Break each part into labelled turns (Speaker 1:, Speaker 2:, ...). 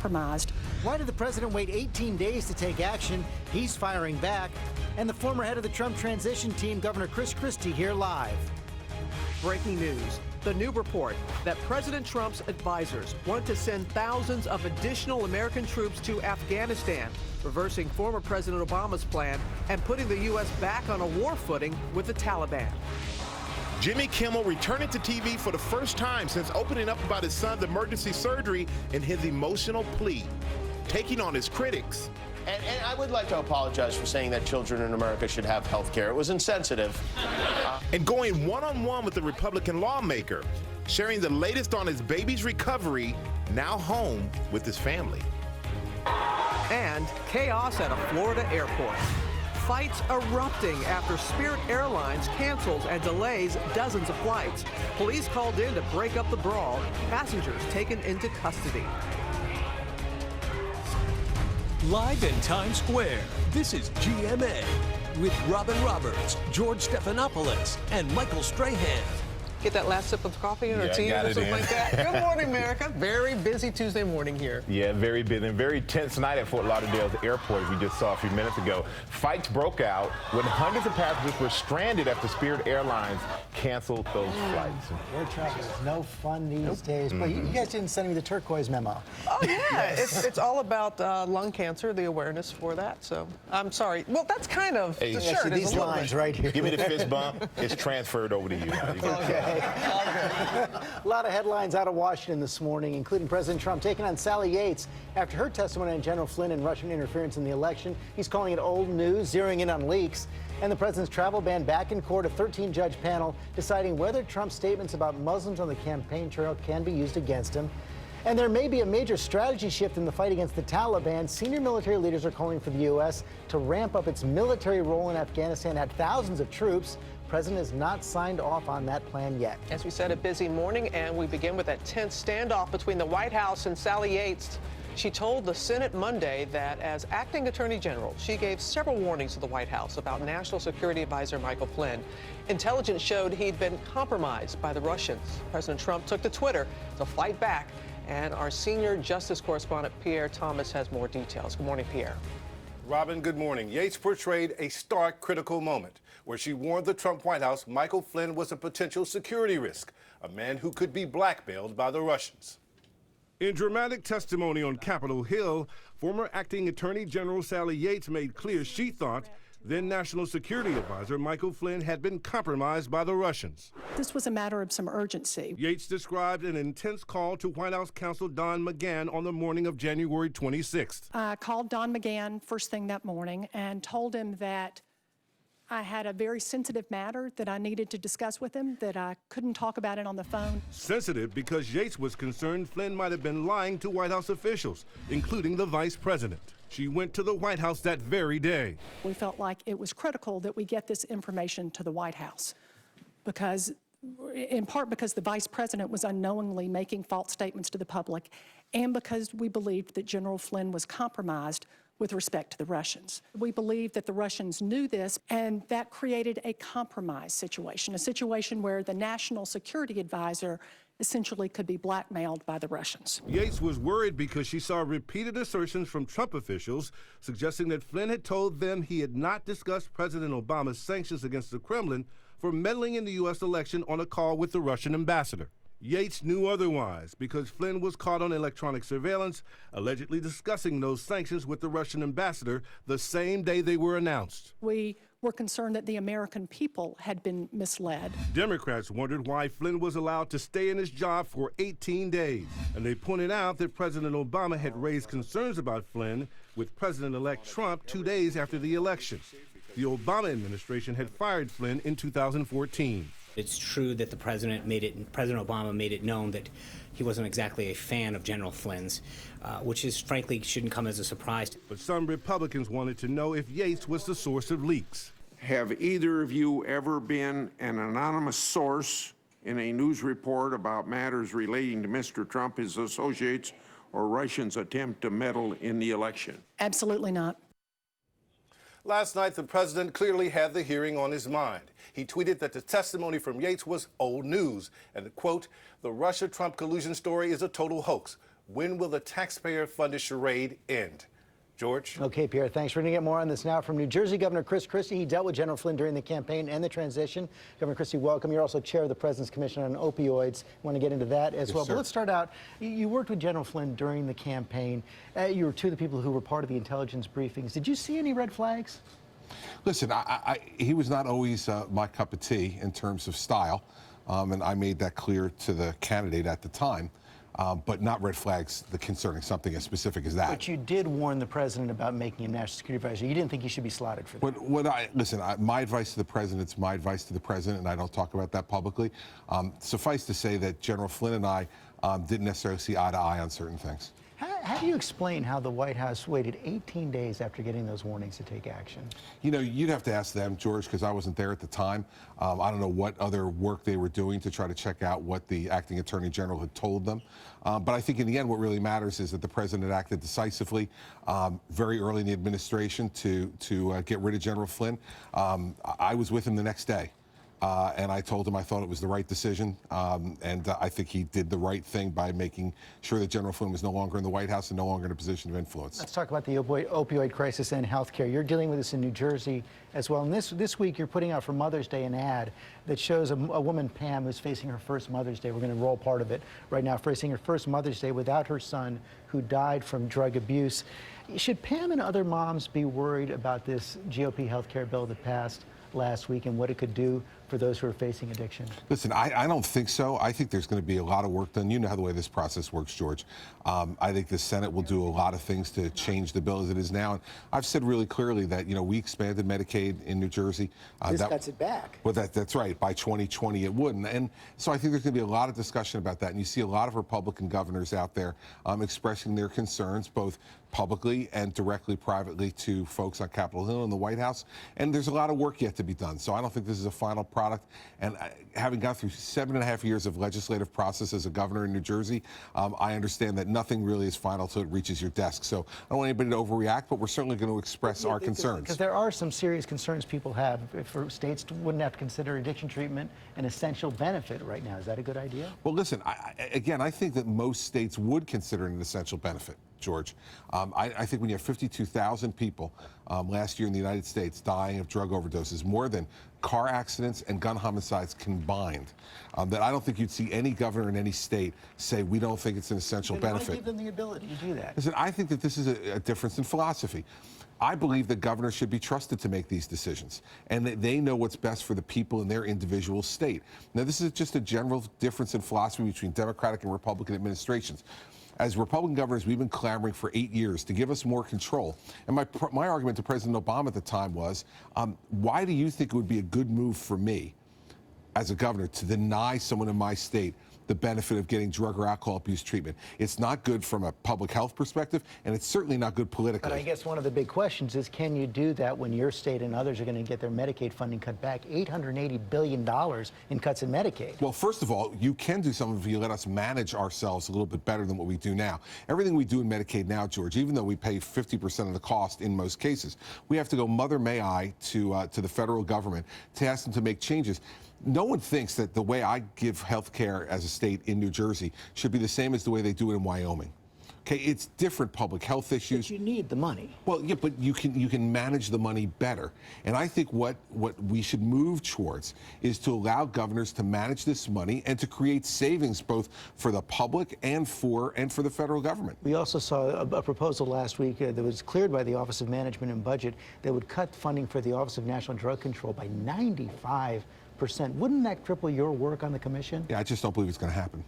Speaker 1: compromised.
Speaker 2: Why did the president wait 18 days to take action? He's firing back. And the former head of the Trump transition team, Governor Chris Christie, here live.
Speaker 3: Breaking news. The new report that President Trump's advisors want to send thousands of additional American troops to Afghanistan, reversing former President Obama's plan and putting the U.S. back on a war footing with the Taliban.
Speaker 4: Jimmy Kimmel returning to TV for the first time since opening up about his son's emergency surgery in his emotional plea, taking on his critics.
Speaker 5: And I would like to apologize for saying that children in America should have health care. It was insensitive.
Speaker 4: And going one-on-one with the Republican lawmaker, sharing the latest on his baby's recovery, now home with his family.
Speaker 3: And chaos at a Florida airport. Fights erupting after Spirit Airlines cancels and delays dozens of flights. Police called in to break up the brawl. Passengers taken into custody.
Speaker 6: Live in Times Square, this is GMA with Robin Roberts, George Stephanopoulos, and Michael Strahan.
Speaker 3: Get that last sip of coffee or tea or something like that. Good morning, America. Very busy Tuesday morning here.
Speaker 4: Yeah, very busy and very tense night at Fort Lauderdale's airport, as we just saw a few minutes ago. Fights broke out when hundreds of passengers were stranded after Spirit Airlines canceled those flights.
Speaker 2: Air travel is no fun these days. But you guys didn't send me the turquoise memo.
Speaker 3: Oh, yeah. It's all about lung cancer, the awareness for that. So I'm sorry. Well, that's kind of the shirt.
Speaker 2: These lines right here.
Speaker 4: Give me the fist bump. It's transferred over to you.
Speaker 2: Okay. A lot of headlines out of Washington this morning, including President Trump taking on Sally Yates after her testimony on General Flynn and Russian interference in the election. He's calling it old news, zeroing in on leaks. And the president's travel ban back in court, a 13-judge panel deciding whether Trump's statements about Muslims on the campaign trail can be used against him. And there may be a major strategy shift in the fight against the Taliban. Senior military leaders are calling for the U.S. to ramp up its military role in Afghanistan, add thousands of troops. The president has not signed off on that plan yet.
Speaker 3: As we said, a busy morning, and we begin with that tense standoff between the White House and Sally Yates. She told the Senate Monday that as acting attorney general, she gave several warnings to the White House about National Security Advisor Michael Flynn. Intelligence showed he'd been compromised by the Russians. President Trump took to Twitter to fight back, and our senior justice correspondent Pierre Thomas has more details. Good morning, Pierre.
Speaker 7: Robin, good morning. Yates portrayed a stark, critical moment where she warned the Trump White House Michael Flynn was a potential security risk, a man who could be blackmailed by the Russians. In dramatic testimony on Capitol Hill, former acting Attorney General Sally Yates made clear she thought then National Security Advisor Michael Flynn had been compromised by the Russians.
Speaker 1: This was a matter of some urgency.
Speaker 7: Yates described an intense call to White House counsel Don McGahn on the morning of January 26th.
Speaker 1: I called Don McGahn first thing that morning and told him that I had a very sensitive matter that I needed to discuss with him, that I couldn't talk about it on the phone.
Speaker 7: Sensitive because Yates was concerned Flynn might have been lying to White House officials, including the vice president. She went to the White House that very day.
Speaker 1: We felt like it was critical that we get this information to the White House because, in part because the vice president was unknowingly making false statements to the public and because we believed that General Flynn was compromised with respect to the Russians. We believe that the Russians knew this, and that created a compromise situation, a situation where the National Security Advisor essentially could be blackmailed by the Russians.
Speaker 7: Yates was worried because she saw repeated assertions from Trump officials suggesting that Flynn had told them he had not discussed President Obama's sanctions against the Kremlin for meddling in the U.S. election on a call with the Russian ambassador. Yates knew otherwise because Flynn was caught on electronic surveillance, allegedly discussing those sanctions with the Russian ambassador the same day they were announced.
Speaker 1: We were concerned that the American people had been misled.
Speaker 7: Democrats wondered why Flynn was allowed to stay in his job for 18 days. And they pointed out that President Obama had raised concerns about Flynn with President-elect Trump 2 days after the election. The Obama administration had fired Flynn in 2014.
Speaker 8: It's true that President Obama made it known that he wasn't exactly a fan of General Flynn's, which is frankly shouldn't come as a surprise.
Speaker 7: But some Republicans wanted to know if Yates was the source of leaks.
Speaker 9: Have either of you ever been an anonymous source in a news report about matters relating to Mr. Trump, his associates, or Russians' attempt to meddle in the election?
Speaker 1: Absolutely not.
Speaker 7: Last night, the president clearly had the hearing on his mind. He tweeted that the testimony from Yates was old news and, quote, the Russia-Trump collusion story is a total hoax. When will the taxpayer-funded charade end? George?
Speaker 2: Okay, Pierre, thanks. We're going to get more on this now from New Jersey Governor Chris Christie. He dealt with General Flynn during the campaign and the transition. Governor Christie, welcome. You're also chair of the President's Commission on Opioids. Want to get into that as well.
Speaker 4: Sir.
Speaker 2: But let's start out. You worked with General Flynn during the campaign. You were two of the people who were part of the intelligence briefings. Did you see any red flags?
Speaker 10: Listen, he was not always my cup of tea in terms of style, and I made that clear to the candidate at the time. But not red flags concerning something as specific as that.
Speaker 2: But you did warn the president about making him national security advisor. You didn't think he should be slotted for that.
Speaker 10: Listen, my advice to the president's my advice to the president, and I don't talk about that publicly. Suffice to say that General Flynn and I didn't necessarily see eye to eye on certain things.
Speaker 2: How do you explain how the White House waited 18 days after getting those warnings to take action?
Speaker 10: You know, you'd have to ask them, George, because I wasn't there at the time. I don't know what other work they were doing to try to check out what the acting attorney general had told them. But I think in the end, what really matters is that the president acted decisively very early in the administration to get rid of General Flynn. I was with him the next day. And I told him I thought it was the right decision, and I think he did the right thing by making sure that General Flynn was no longer in the White House and no longer in a position of influence.
Speaker 2: Let's talk about the opioid crisis and health care. You're dealing with this in New Jersey as well. And this week, you're putting out for Mother's Day an ad that shows a woman, Pam, who's facing her first Mother's Day. We're going to roll part of it right now, facing her first Mother's Day without her son, who died from drug abuse. Should Pam and other moms be worried about this GOP health care bill that passed last week and what it could do for those who are facing addiction?
Speaker 10: Listen, I don't think so. I think there's going to be a lot of work done. You know how the way this process works, George. I think the Senate will do a lot of things to change the bill as it is now. And I've said really clearly that, you know, we expanded Medicaid in New Jersey.
Speaker 2: This cuts it back.
Speaker 10: Well, that's right. By 2020, it wouldn't. And so I think there's going to be a lot of discussion about that. And you see a lot of Republican governors out there expressing their concerns, both publicly and directly, privately to folks on Capitol Hill and the White House. And there's a lot of work yet to be done. So I don't think this is a final product. And having gone through 7.5 years of legislative process as a governor in New Jersey, I understand that nothing really is final till it reaches your desk. So I don't want anybody to overreact, but we're certainly going to express our concerns.
Speaker 2: Because there are some serious concerns people have. If states wouldn't have to consider addiction treatment an essential benefit right now. Is that a good idea?
Speaker 10: Well, listen, I think that most states would consider it an essential benefit, George. I think when you have 52,000 people last year in the United States dying of drug overdoses, more than car accidents and gun homicides combined, that I don't think you'd see any governor in any state say we don't think it's an essential benefit.
Speaker 2: Why give them the ability to do that?
Speaker 10: Listen, I think that this is a difference in philosophy. I believe that governors should be trusted to make these decisions and that they know what's best for the people in their individual state. Now, this is just a general difference in philosophy between Democratic and Republican administrations. As Republican governors, we've been clamoring for 8 years to give us more control. And my argument to President Obama at the time was, why do you think it would be a good move for me as a governor to deny someone in my state the benefit of getting drug or alcohol abuse treatment? It's not good from a public health perspective, and it's certainly not good politically.
Speaker 2: But I guess one of the big questions is, can you do that when your state and others are going to get their Medicaid funding cut back? $880 billion in cuts in Medicaid.
Speaker 10: Well, first of all, you can do something if you let us manage ourselves a little bit better than what we do now. Everything we do in Medicaid now, George, even though we pay 50% of the cost in most cases, we have to go mother may I to the federal government to ask them to make changes. No one thinks that the way I give health care as a state in New Jersey should be the same as the way they do it in Wyoming. Okay, it's different public health issues.
Speaker 2: But you need the money.
Speaker 10: Well, yeah, but you can manage the money better. And I think what we should move towards is to allow governors to manage this money and to create savings both for the public and for the federal government.
Speaker 2: We also saw a proposal last week that was cleared by the Office of Management and Budget that would cut funding for the Office of National Drug Control by 95%. Wouldn't that cripple your work on the commission?
Speaker 10: Yeah, I just don't believe it's going to happen.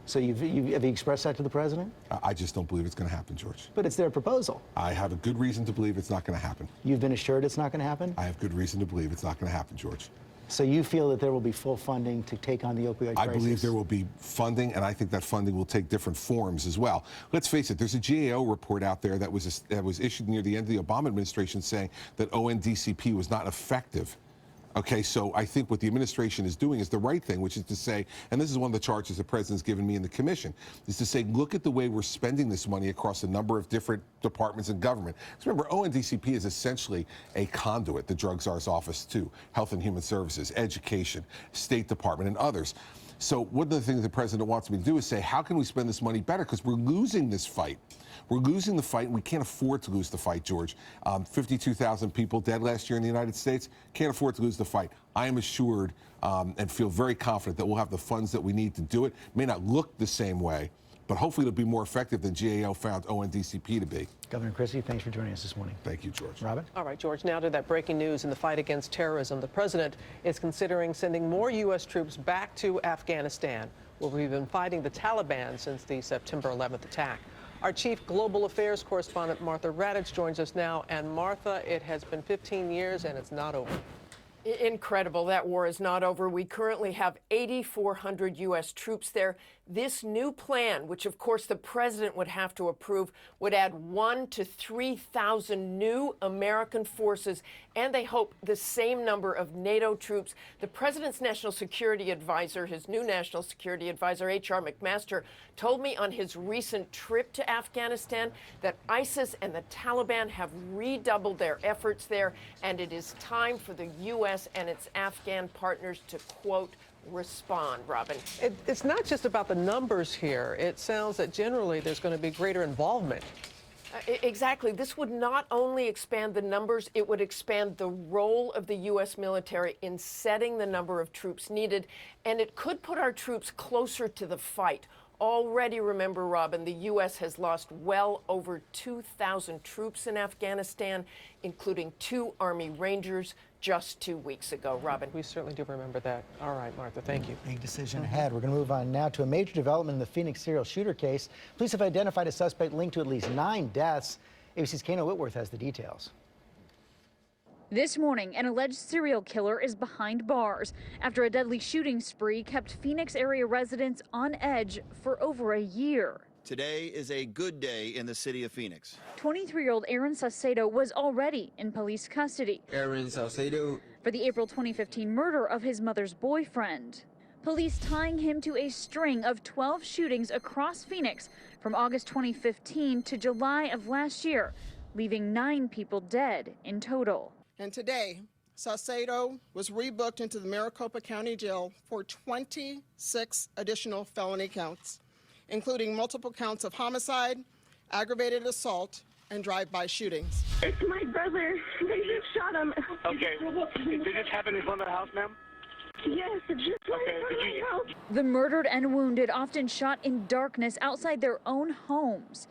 Speaker 2: So have you expressed that to the president?
Speaker 10: I just don't believe it's going to happen, George.
Speaker 2: But it's their proposal.
Speaker 10: I have a good reason to believe it's not going to happen.
Speaker 2: You've been assured it's not going to happen?
Speaker 10: I have good reason to believe it's not going to happen, George.
Speaker 2: So you feel that there will be full funding to take on the opioid crisis?
Speaker 10: I believe there will be funding, and I think that funding will take different forms as well. Let's face it, there's a GAO report out there that was issued near the end of the Obama administration saying that ONDCP was not effective. Okay, so I think what the administration is doing is the right thing, which is to say, and this is one of the charges the president's given me in the commission, is to say, look at the way we're spending this money across a number of different departments in government. Because remember, ONDCP is essentially a conduit, the Drug Czar's office too, Health and Human Services, Education, State Department, and others. So one of the things the president wants me to do is say, how can we spend this money better? Because we're losing this fight. We're losing the fight, and we can't afford to lose the fight, George. 52,000 people dead last year in the United States. Can't afford to lose the fight. I am assured and feel very confident that we'll have the funds that we need to do it. May not look the same way, but hopefully it'll be more effective than GAO found ONDCP to be.
Speaker 2: Governor Christie, thanks for joining us this morning.
Speaker 10: Thank you, George.
Speaker 2: Robin?
Speaker 3: All right, George, now to that breaking news in the fight against terrorism. The president is considering sending more U.S. troops back to Afghanistan, where we've been fighting the Taliban since the September 11th attack. Our chief global affairs correspondent, Martha Radich, joins us now. And Martha, it has been 15 years and it's not over.
Speaker 11: Incredible. That war is not over. We currently have 8,400 U.S. troops there. This new plan, which of course the president would have to approve, would add 1,000 to 3,000 new American forces, and they hope the same number of NATO troops. The president's national security advisor, his new national security advisor, H.R. McMaster, told me on his recent trip to Afghanistan that ISIS and the Taliban have redoubled their efforts there, and it is time for the U.S. and its Afghan partners to, quote, respond. Robin?
Speaker 3: It's not just about the numbers here. It sounds that generally there's going to be greater involvement.
Speaker 11: Exactly. This would not only expand the numbers, it would expand the role of the U.S. military in setting the number of troops needed, and it could put our troops closer to the fight. Already, remember, Robin, the U.S. has lost well over 2,000 troops in Afghanistan, including 2 Army Rangers just 2 weeks ago. Robin?
Speaker 3: We certainly do remember that. All right, Martha, thank you.
Speaker 2: Big decision ahead. We're going to move on now to a major development in the Phoenix serial shooter case. Police have identified a suspect linked to at least 9 deaths. ABC's Kano Whitworth has the details.
Speaker 12: This morning, an alleged serial killer is behind bars after a deadly shooting spree kept Phoenix area residents on edge for over a year.
Speaker 13: Today is a good day in the city of Phoenix.
Speaker 12: 23-year-old Aaron Saucedo was already in police custody.
Speaker 14: Aaron Saucedo.
Speaker 12: For the April 2015 murder of his mother's boyfriend. Police tying him to a string of 12 shootings across Phoenix from August 2015 to July of last year, leaving 9 people dead in total.
Speaker 15: And today, Saucedo was rebooked into the Maricopa County Jail for 26 additional felony counts, including multiple counts of homicide, aggravated assault, and drive-by shootings.
Speaker 16: It's my brother. They just shot him.
Speaker 17: Okay. Did this happen in front of the house, ma'am?
Speaker 16: Yes, it's just right in front of my house.
Speaker 12: The murdered and wounded often shot in darkness outside their own homes.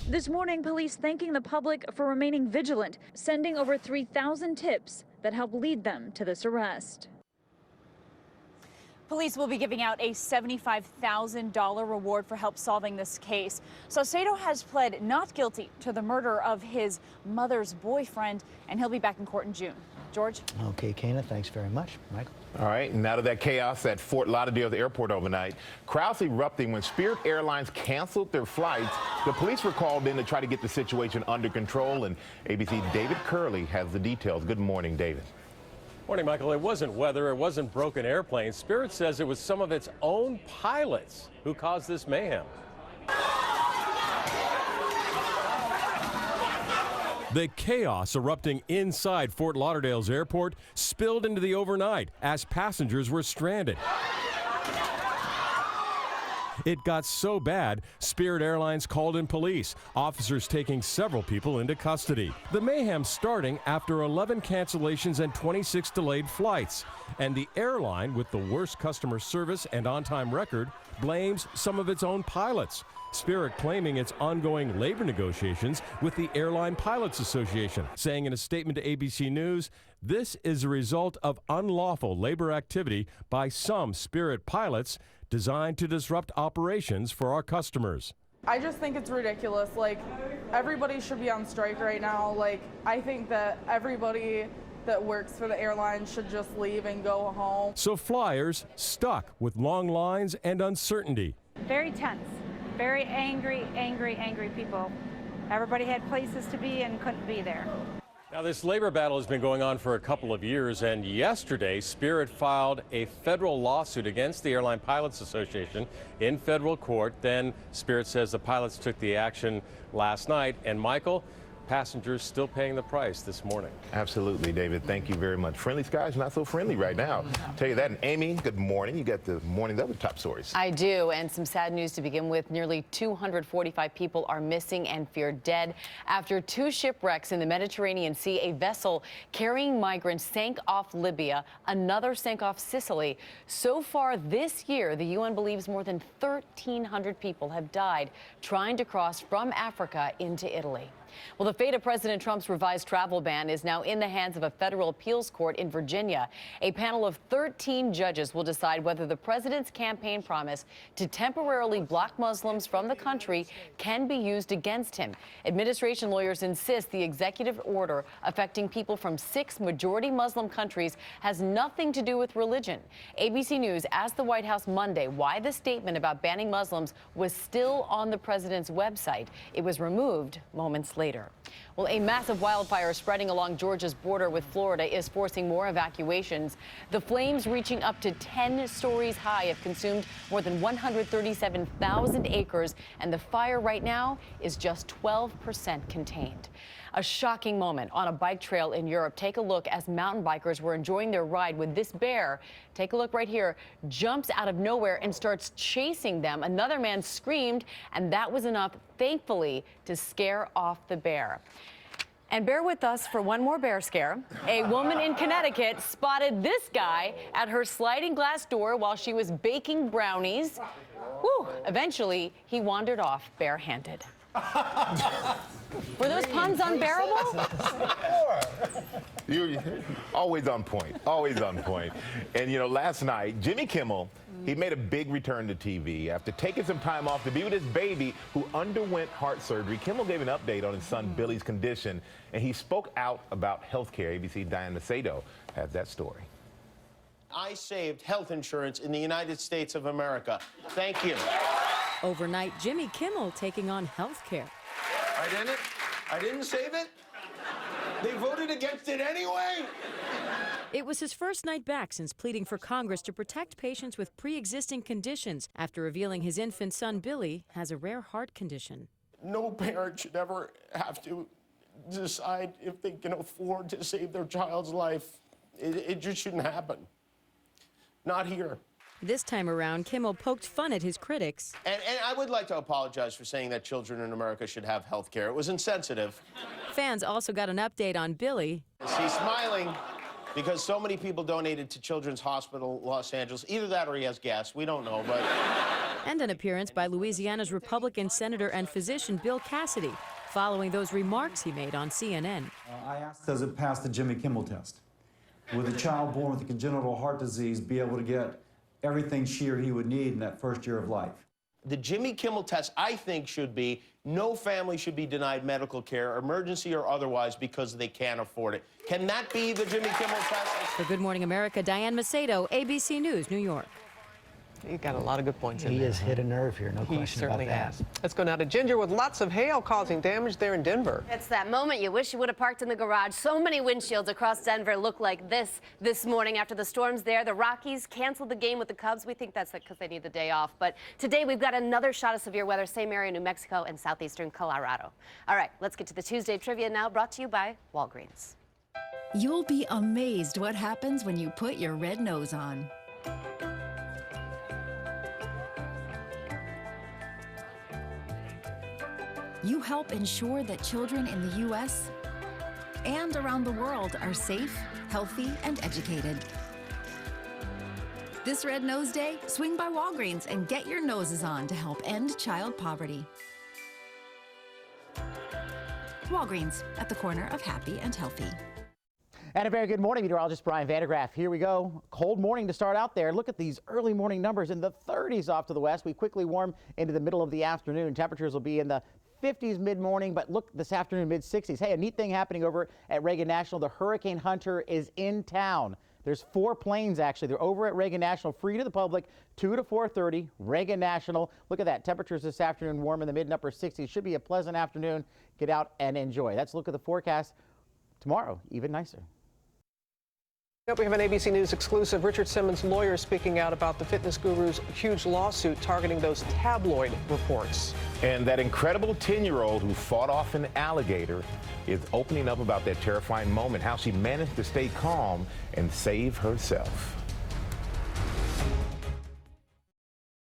Speaker 12: This morning, police thanking the public for remaining vigilant, sending over 3,000 tips that helped lead them to this arrest.
Speaker 18: Police will be giving out a $75,000 reward for help solving this case. Saucedo has pled not guilty to the murder of his mother's boyfriend, and he'll be back in court in June. George?
Speaker 2: Okay, Kana, thanks very much. Michael?
Speaker 4: All right, and now to that chaos at Fort Lauderdale airport overnight. Crowds erupting when Spirit Airlines canceled their flights. The police were called in to try to get the situation under control, and ABC's David Curley has the details. Good morning, David.
Speaker 19: Morning, Michael. It wasn't weather, it wasn't broken airplanes. Spirit says it was some of its own pilots who caused this mayhem. The chaos erupting inside Fort Lauderdale's airport spilled into the overnight as passengers were stranded. It got so bad, Spirit Airlines called in police, officers taking several people into custody. The mayhem starting after 11 cancellations and 26 delayed flights. And the airline, with the worst customer service and on-time record, blames some of its own pilots. Spirit claiming its ongoing labor negotiations with the Airline Pilots Association, saying in a statement to ABC News, this is a result of unlawful labor activity by some Spirit pilots designed to disrupt operations for our customers.
Speaker 20: I just think it's ridiculous. Like, everybody should be on strike right now. Like, I think that everybody that works for the airline should just leave and go home.
Speaker 19: So flyers stuck with long lines and uncertainty.
Speaker 21: Very tense, very angry people. Everybody had places to be and couldn't be there.
Speaker 19: Now, this labor battle has been going on for a couple of years, and yesterday, Spirit filed a federal lawsuit against the Airline Pilots Association in federal court. Then Spirit says the pilots took the action last night. And Michael, passengers still paying the price this morning.
Speaker 4: Absolutely, David. Thank you very much. Friendly skies, not so friendly right now. Tell you that. And Amy, good morning. You got the morning's other top stories.
Speaker 14: I do, and some sad news to begin with. Nearly 245 people are missing and feared dead after two shipwrecks in the Mediterranean Sea. A vessel carrying migrants sank off Libya. Another sank off Sicily. So far this year, the UN believes more than 1,300 people have died trying to cross from Africa into Italy. Well, the fate of President Trump's revised travel ban is now in the hands of a federal appeals court in Virginia. A panel of 13 judges will decide whether the president's campaign promise to temporarily block Muslims from the country can be used against him. Administration lawyers insist the executive order affecting people from 6 majority Muslim countries has nothing to do with religion. ABC News asked the White House Monday why the statement about banning Muslims was still on the president's website. It was removed moments later. Well, a massive wildfire spreading along Georgia's border with Florida is forcing more evacuations. The flames, reaching up to 10 stories high, have consumed more than 137,000 acres, and the fire right now is just 12% contained. A shocking moment on a bike trail in Europe. Take a look as mountain bikers were enjoying their ride when this bear, take a look right here, jumps out of nowhere and starts chasing them. Another man screamed, and that was enough, thankfully, to scare off the bear. And bear with us for one more bear scare. A woman in Connecticut spotted this guy at her sliding glass door while she was baking brownies. Whew. Eventually, he wandered off barehanded. Were those puns unbearable?
Speaker 4: You're always on point, always on point. And, you know, last night, Jimmy Kimmel, he made a big return to TV. After taking some time off to be with his baby who underwent heart surgery, Kimmel gave an update on his son Billy's condition, and he spoke out about health care. ABC Diane Macedo has that story.
Speaker 5: I saved health insurance in the United States of America. Thank you.
Speaker 22: Overnight, Jimmy Kimmel taking on health care.
Speaker 5: I didn't save it? They voted against it anyway?
Speaker 22: It was his first night back since pleading for Congress to protect patients with pre-existing conditions after revealing his infant son Billy has a rare heart condition.
Speaker 5: No parent should ever have to decide if they can afford to save their child's life. It just shouldn't happen. Not here.
Speaker 22: This time around, Kimmel poked fun at his critics.
Speaker 5: And I would like to apologize for saying that children in America should have health care. It was insensitive.
Speaker 22: Fans also got an update on Billy.
Speaker 5: He's smiling because so many people donated to Children's Hospital Los Angeles. Either that or he has gas. We don't know, but...
Speaker 22: And an appearance by Louisiana's Republican Senator and physician Bill Cassidy, following those remarks he made on CNN.
Speaker 23: I asked, does it pass the Jimmy Kimmel test? Would a child born with a congenital heart disease be able to get everything she or he would need in that first year of life?
Speaker 5: The Jimmy Kimmel test, I think, should be no family should be denied medical care, emergency or otherwise, because they can't afford it. Can that be the Jimmy Kimmel test?
Speaker 22: For Good Morning America, Diane Macedo, ABC News, New York.
Speaker 3: He got a lot of good points in
Speaker 2: He
Speaker 3: there.
Speaker 2: has hit a nerve here, no question about
Speaker 3: certainly
Speaker 2: that.
Speaker 3: has. Let's go now to Ginger with lots of hail causing damage there in Denver.
Speaker 24: It's that moment you wish you would have parked in the garage. So many windshields across Denver look like this morning after the storms there. The Rockies canceled the game with the Cubs. We think that's because they need the day off. But today we've got another shot of severe weather, same area, New Mexico and southeastern Colorado. All right, let's get to the Tuesday trivia now, brought to you by Walgreens.
Speaker 25: You'll be amazed what happens when you put your red nose on. You help ensure that children in the U.S. and around the world are safe, healthy, and educated. This Red Nose Day, swing by Walgreens and get your noses on to help end child poverty. Walgreens, at the corner of happy and healthy.
Speaker 26: And a very good morning, meteorologist Brian Vandergraff. Here we go. Cold morning to start out there. Look at these early morning numbers in the 30s off to the west. We quickly warm into the middle of the afternoon. Temperatures will be in the 50s mid-morning, but look this afternoon, mid-60s. Hey, a neat thing happening over at Reagan National. The Hurricane Hunter is in town. There's 4 planes, actually. They're over at Reagan National, free to the public, 2 to 4:30, Reagan National. Look at that. Temperatures this afternoon warm in the mid and upper 60s. Should be a pleasant afternoon. Get out and enjoy. That's a look at the forecast. Tomorrow, even nicer.
Speaker 3: Yep, we have an ABC News exclusive. Richard Simmons' lawyer speaking out about the fitness guru's huge lawsuit targeting those tabloid reports.
Speaker 4: And that incredible 10-year-old who fought off an alligator is opening up about that terrifying moment, how she managed to stay calm and save herself.